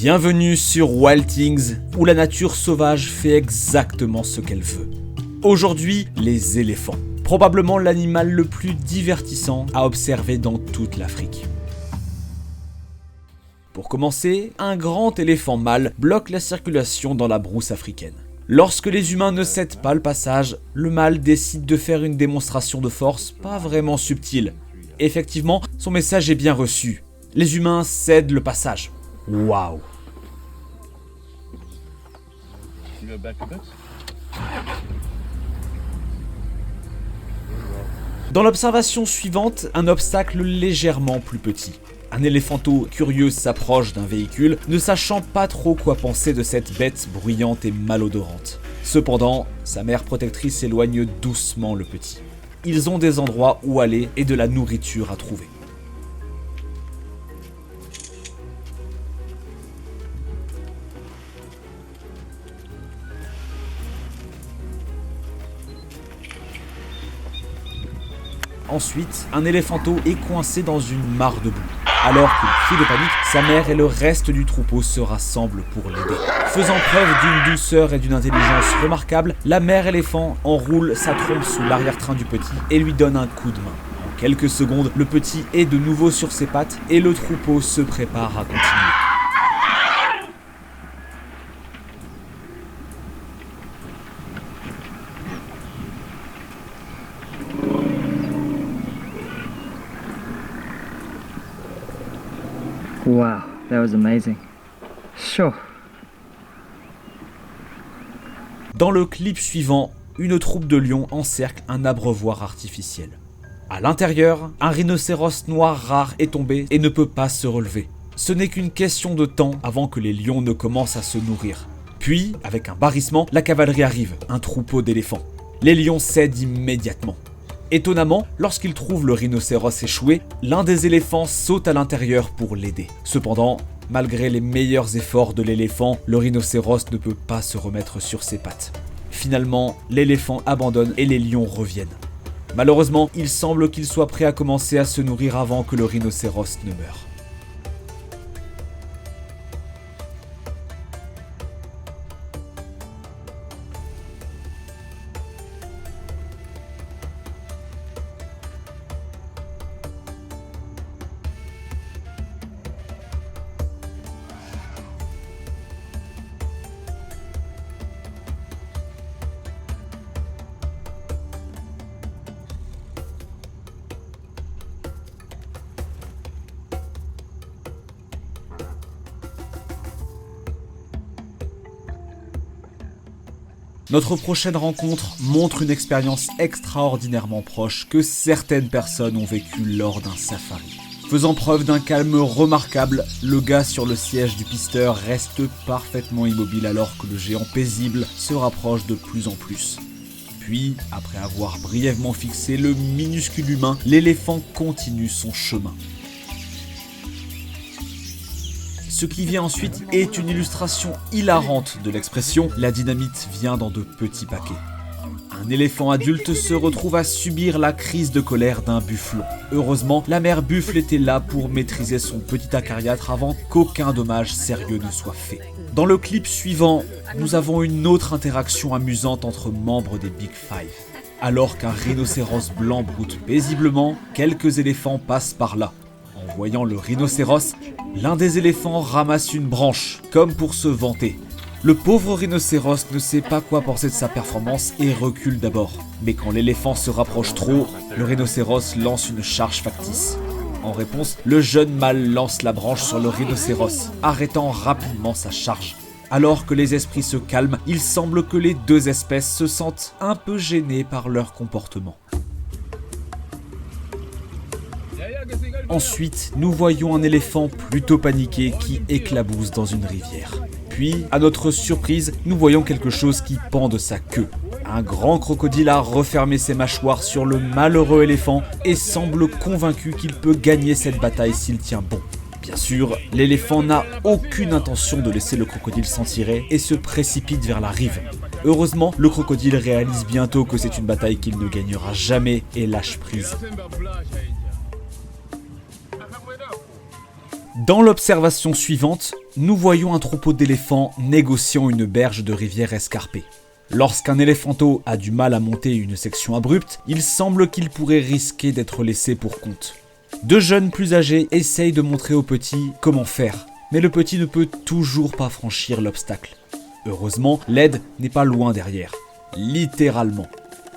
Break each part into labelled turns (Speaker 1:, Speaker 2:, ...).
Speaker 1: Bienvenue sur Wild Things, où la nature sauvage fait exactement ce qu'elle veut. Aujourd'hui, les éléphants. Probablement l'animal le plus divertissant à observer dans toute l'Afrique. Pour commencer, un grand éléphant mâle bloque la circulation dans la brousse africaine. Lorsque les humains ne cèdent pas le passage, le mâle décide de faire une démonstration de force pas vraiment subtile. Effectivement, son message est bien reçu. Les humains cèdent le passage. Waouh! Dans l'observation suivante, un obstacle légèrement plus petit. Un éléphanteau curieux s'approche d'un véhicule, ne sachant pas trop quoi penser de cette bête bruyante et malodorante. Cependant, sa mère protectrice éloigne doucement le petit. Ils ont des endroits où aller et de la nourriture à trouver. Ensuite, un éléphanteau est coincé dans une mare de boue. Alors qu'il crie de panique, sa mère et le reste du troupeau se rassemblent pour l'aider. Faisant preuve d'une douceur et d'une intelligence remarquables, la mère éléphant enroule sa trompe sous l'arrière-train du petit et lui donne un coup de main. En quelques secondes, le petit est de nouveau sur ses pattes et le troupeau se prépare à continuer.
Speaker 2: Wow, that was amazing. Sure.
Speaker 1: Dans le clip suivant, une troupe de lions encercle un abreuvoir artificiel. À l'intérieur, un rhinocéros noir rare est tombé et ne peut pas se relever. Ce n'est qu'une question de temps avant que les lions ne commencent à se nourrir. Puis, avec un barrissement, la cavalerie arrive, un troupeau d'éléphants. Les lions cèdent immédiatement. Étonnamment, lorsqu'ils trouvent le rhinocéros échoué, l'un des éléphants saute à l'intérieur pour l'aider. Cependant, malgré les meilleurs efforts de l'éléphant, le rhinocéros ne peut pas se remettre sur ses pattes. Finalement, l'éléphant abandonne et les lions reviennent. Malheureusement, il semble qu'il soit prêt à commencer à se nourrir avant que le rhinocéros ne meure. Notre prochaine rencontre montre une expérience extraordinairement proche que certaines personnes ont vécue lors d'un safari. Faisant preuve d'un calme remarquable, le gars sur le siège du pisteur reste parfaitement immobile alors que le géant paisible se rapproche de plus en plus. Puis, après avoir brièvement fixé le minuscule humain, l'éléphant continue son chemin. Ce qui vient ensuite est une illustration hilarante de l'expression « la dynamite vient dans de petits paquets ». Un éléphant adulte se retrouve à subir la crise de colère d'un bufflon. Heureusement, la mère buffle était là pour maîtriser son petit acariâtre avant qu'aucun dommage sérieux ne soit fait. Dans le clip suivant, nous avons une autre interaction amusante entre membres des Big Five. Alors qu'un rhinocéros blanc broute paisiblement, quelques éléphants passent par là. En voyant le rhinocéros, l'un des éléphants ramasse une branche, comme pour se vanter. Le pauvre rhinocéros ne sait pas quoi penser de sa performance et recule d'abord. Mais quand l'éléphant se rapproche trop, le rhinocéros lance une charge factice. En réponse, le jeune mâle lance la branche sur le rhinocéros, arrêtant rapidement sa charge. Alors que les esprits se calment, il semble que les deux espèces se sentent un peu gênées par leur comportement. Ensuite, nous voyons un éléphant plutôt paniqué qui éclabousse dans une rivière. Puis, à notre surprise, nous voyons quelque chose qui pend de sa queue. Un grand crocodile a refermé ses mâchoires sur le malheureux éléphant et semble convaincu qu'il peut gagner cette bataille s'il tient bon. Bien sûr, l'éléphant n'a aucune intention de laisser le crocodile s'en tirer et se précipite vers la rive. Heureusement, le crocodile réalise bientôt que c'est une bataille qu'il ne gagnera jamais et lâche prise. Dans l'observation suivante, nous voyons un troupeau d'éléphants négociant une berge de rivière escarpée. Lorsqu'un éléphanteau a du mal à monter une section abrupte, il semble qu'il pourrait risquer d'être laissé pour compte. Deux jeunes plus âgés essayent de montrer au petit comment faire, mais le petit ne peut toujours pas franchir l'obstacle. Heureusement, l'aide n'est pas loin derrière, littéralement.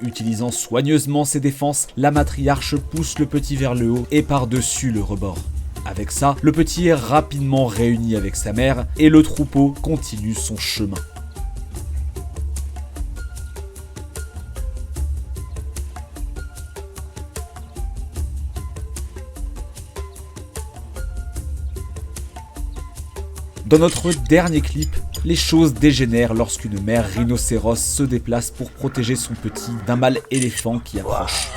Speaker 1: Utilisant soigneusement ses défenses, la matriarche pousse le petit vers le haut et par-dessus le rebord. Avec ça, le petit est rapidement réuni avec sa mère et le troupeau continue son chemin. Dans notre dernier clip, les choses dégénèrent lorsqu'une mère rhinocéros se déplace pour protéger son petit d'un mâle éléphant qui approche.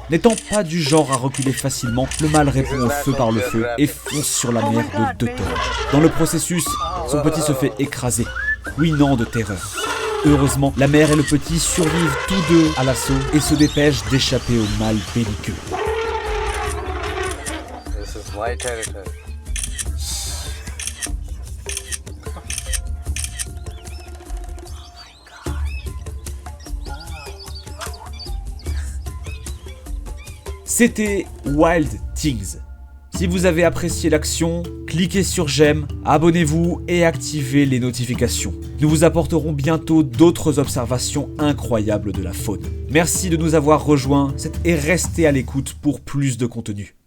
Speaker 1: N'étant pas du genre à reculer facilement, le mâle répond au feu par le feu et fonce sur la mère de 2 tonnes. Dans le processus, son petit se fait écraser, couinant de terreur. Heureusement, la mère et le petit survivent tous deux à l'assaut et se dépêchent d'échapper au mâle belliqueux. C'était Wild Things. Si vous avez apprécié l'action, cliquez sur j'aime, abonnez-vous et activez les notifications. Nous vous apporterons bientôt d'autres observations incroyables de la faune. Merci de nous avoir rejoints et restez à l'écoute pour plus de contenu.